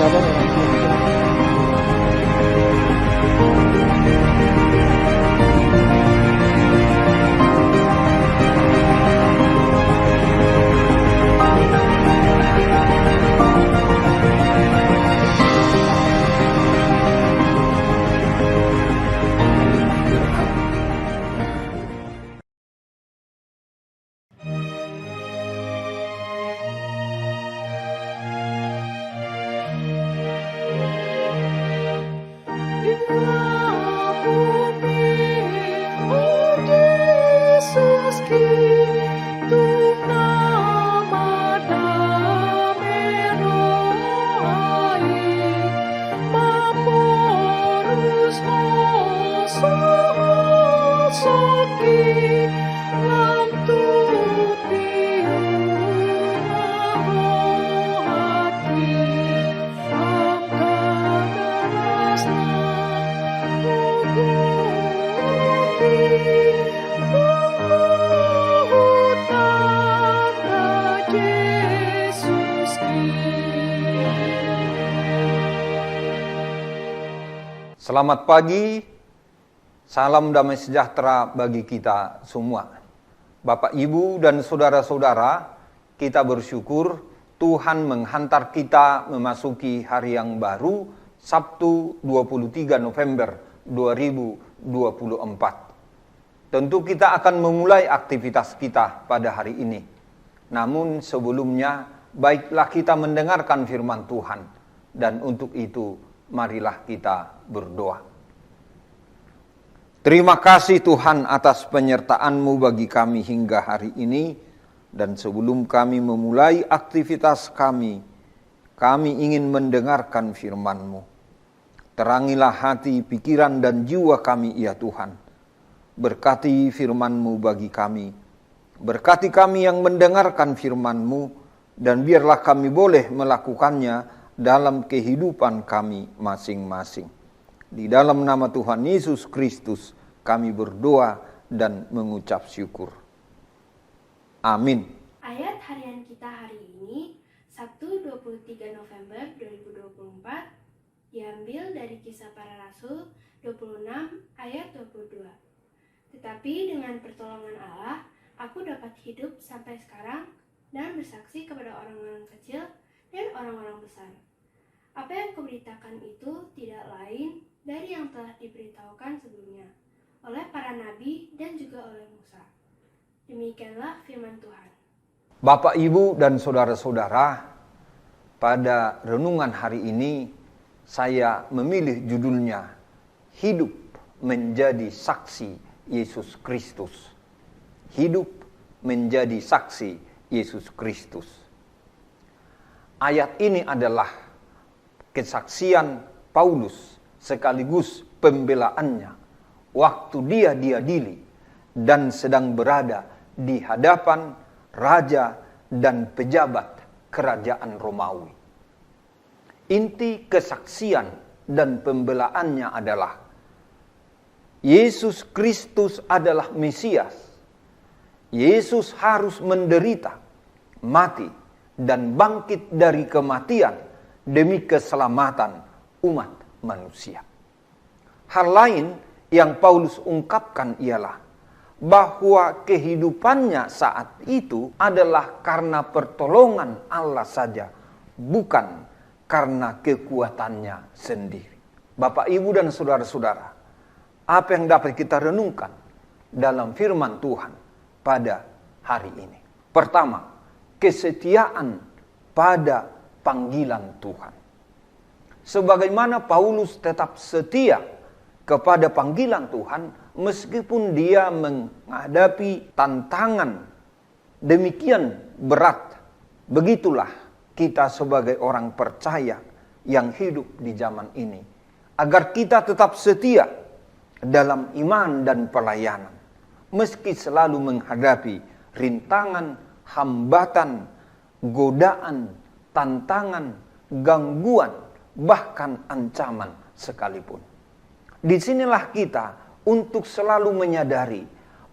Sabar orang tua. Selamat pagi, salam damai sejahtera bagi kita semua. Bapak, Ibu, dan saudara-saudara, kita bersyukur Tuhan menghantar kita memasuki hari yang baru, Sabtu 23 November 2024. Tentu kita akan memulai aktivitas kita pada hari ini. Namun sebelumnya, baiklah kita mendengarkan firman Tuhan. Dan untuk itu, marilah kita berdoa. Terima kasih Tuhan atas penyertaan-Mu bagi kami hingga hari ini. Dan sebelum kami memulai aktivitas kami ingin mendengarkan firman-Mu. Terangilah hati, pikiran, dan jiwa kami ya Tuhan. Berkati firman-Mu bagi kami. Berkati kami yang mendengarkan firman-Mu. Dan biarlah kami boleh melakukannya dalam kehidupan kami masing-masing. Di dalam nama Tuhan Yesus Kristus kami berdoa dan mengucap syukur. Amin. Ayat harian kita hari ini, Sabtu 23 November 2024, diambil dari Kisah Para Rasul 26 ayat 22. Tetapi dengan pertolongan Allah, aku dapat hidup sampai sekarang dan bersaksi kepada orang-orang kecil dan orang-orang besar. Apa yang kuberitakan itu tidak lain dari yang telah diberitahukan sebelumnya oleh para nabi dan juga oleh Musa. Demikianlah firman Tuhan. Bapak, Ibu, dan saudara-saudara, pada renungan hari ini saya memilih judulnya Hidup Menjadi Saksi Yesus Kristus. Hidup menjadi saksi Yesus Kristus. Ayat ini adalah kesaksian Paulus sekaligus pembelaannya waktu dia diadili dan sedang berada di hadapan raja dan pejabat kerajaan Romawi. Inti kesaksian dan pembelaannya adalah Yesus Kristus adalah Mesias. Yesus harus menderita, mati, dan bangkit dari kematian demi keselamatan umat manusia. Hal lain yang Paulus ungkapkan ialah bahwa kehidupannya saat itu adalah karena pertolongan Allah saja, bukan karena kekuatannya sendiri. Bapak, Ibu, dan saudara-saudara, apa yang dapat kita renungkan dalam firman Tuhan pada hari ini? Pertama, kesetiaan pada panggilan Tuhan. Sebagaimana Paulus tetap setia kepada panggilan Tuhan, meskipun dia menghadapi tantangan demikian berat. Begitulah kita sebagai orang percaya yang hidup di zaman ini, agar kita tetap setia dalam iman dan pelayanan, meski selalu menghadapi rintangan, hambatan, godaan, tantangan, gangguan, bahkan ancaman sekalipun. Disinilah kita untuk selalu menyadari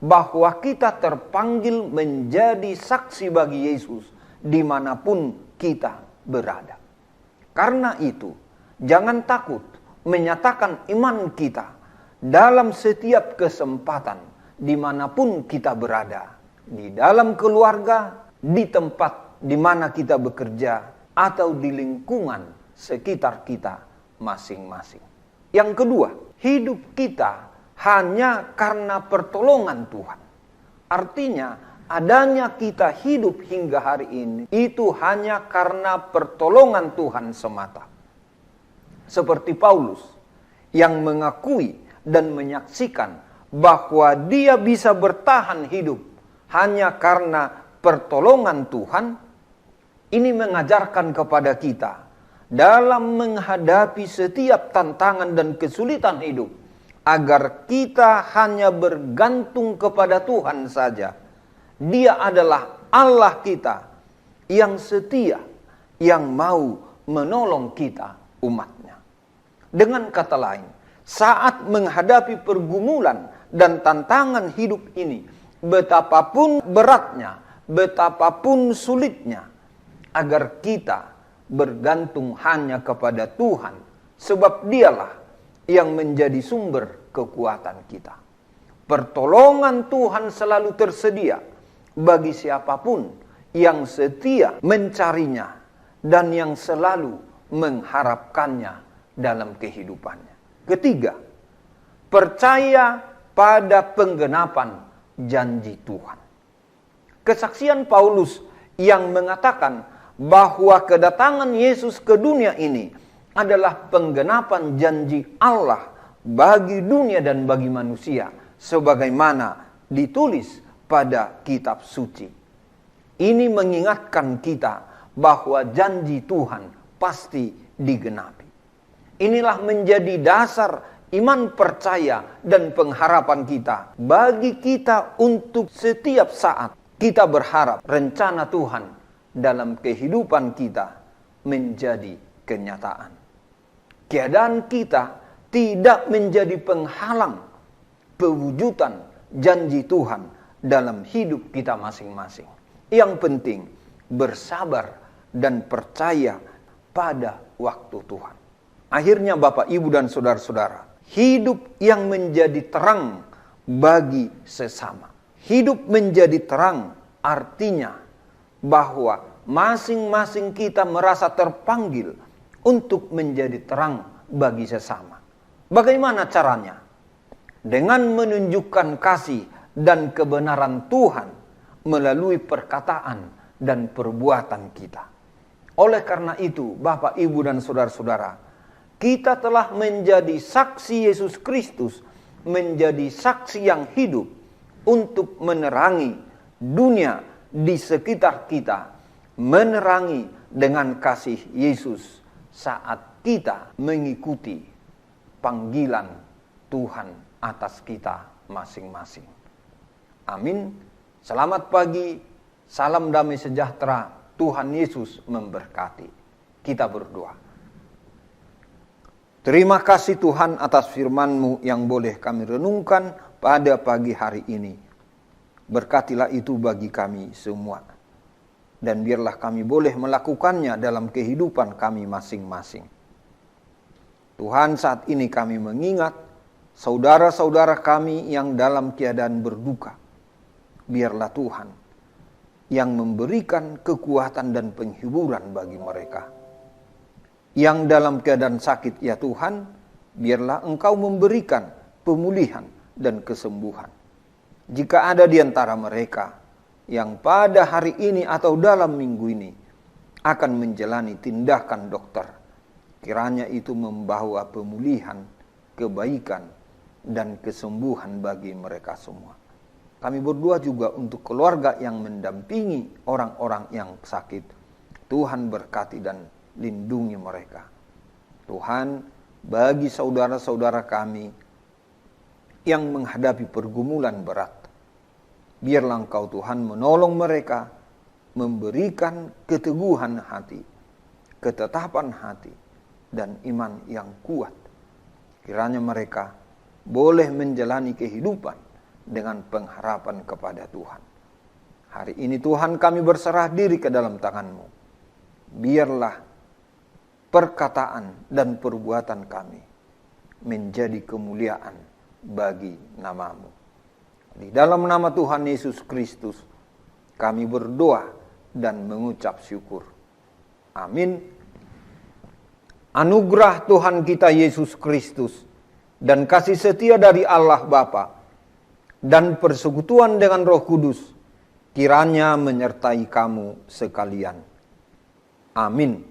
bahwa kita terpanggil menjadi saksi bagi Yesus dimanapun kita berada. Karena itu, jangan takut menyatakan iman kita dalam setiap kesempatan dimanapun kita berada. Di dalam keluarga, di tempat di mana kita bekerja, atau di lingkungan sekitar kita masing-masing. Yang kedua, hidup kita hanya karena pertolongan Tuhan. Artinya, adanya kita hidup hingga hari ini, itu hanya karena pertolongan Tuhan semata. Seperti Paulus, yang mengakui dan menyaksikan bahwa dia bisa bertahan hidup hanya karena pertolongan Tuhan. Ini mengajarkan kepada kita dalam menghadapi setiap tantangan dan kesulitan hidup, agar kita hanya bergantung kepada Tuhan saja. Dia adalah Allah kita yang setia, yang mau menolong kita, umatnya. Dengan kata lain, saat menghadapi pergumulan dan tantangan hidup ini, betapapun beratnya, betapapun sulitnya, agar kita bergantung hanya kepada Tuhan, sebab Dialah yang menjadi sumber kekuatan kita. Pertolongan Tuhan selalu tersedia bagi siapapun yang setia mencarinya dan yang selalu mengharapkannya dalam kehidupannya. Ketiga, percaya pada penggenapan janji Tuhan. Kesaksian Paulus yang mengatakan bahwa kedatangan Yesus ke dunia ini adalah penggenapan janji Allah bagi dunia dan bagi manusia, sebagaimana ditulis pada kitab suci. Ini mengingatkan kita bahwa janji Tuhan pasti digenapi. Inilah menjadi dasar iman percaya dan pengharapan kita. Bagi kita untuk setiap saat kita berharap rencana Tuhan dalam kehidupan kita menjadi kenyataan. Keadaan kita tidak menjadi penghalang pewujudan janji Tuhan dalam hidup kita masing-masing. Yang penting bersabar dan percaya pada waktu Tuhan. Akhirnya Bapak, Ibu, dan saudara-saudara, hidup yang menjadi terang bagi sesama. Hidup menjadi terang artinya bahwa masing-masing kita merasa terpanggil untuk menjadi terang bagi sesama. Bagaimana caranya? Dengan menunjukkan kasih dan kebenaran Tuhan melalui perkataan dan perbuatan kita. Oleh karena itu, Bapak, Ibu, dan saudara-saudara, kita telah menjadi saksi Yesus Kristus, menjadi saksi yang hidup untuk menerangi dunia di sekitar kita, menerangi dengan kasih Yesus saat kita mengikuti panggilan Tuhan atas kita masing-masing. Amin. Selamat pagi, salam damai sejahtera, Tuhan Yesus memberkati. Kita berdoa. Terima kasih Tuhan atas firman-Mu yang boleh kami renungkan pada pagi hari ini. Berkatilah itu bagi kami semua. Dan biarlah kami boleh melakukannya dalam kehidupan kami masing-masing. Tuhan, saat ini kami mengingat saudara-saudara kami yang dalam keadaan berduka. Biarlah Tuhan yang memberikan kekuatan dan penghiburan bagi mereka. Yang dalam keadaan sakit, ya Tuhan, biarlah Engkau memberikan pemulihan dan kesembuhan. Jika ada di antara mereka yang pada hari ini atau dalam minggu ini akan menjalani tindakan dokter, kiranya itu membawa pemulihan, kebaikan, dan kesembuhan bagi mereka semua. Kami berdoa juga untuk keluarga yang mendampingi orang-orang yang sakit. Tuhan berkati dan lindungi mereka. Tuhan, bagi saudara-saudara kami yang menghadapi pergumulan berat, biarlah Engkau Tuhan menolong mereka, memberikan keteguhan hati, ketetapan hati, dan iman yang kuat. Kiranya mereka boleh menjalani kehidupan dengan pengharapan kepada Tuhan. Hari ini Tuhan, kami berserah diri ke dalam tangan-Mu. Biarlah perkataan dan perbuatan kami menjadi kemuliaan bagi nama-Mu. Di dalam nama Tuhan Yesus Kristus kami berdoa dan mengucap syukur. Amin. Anugerah Tuhan kita Yesus Kristus dan kasih setia dari Allah Bapa dan persekutuan dengan Roh Kudus kiranya menyertai kamu sekalian. Amin.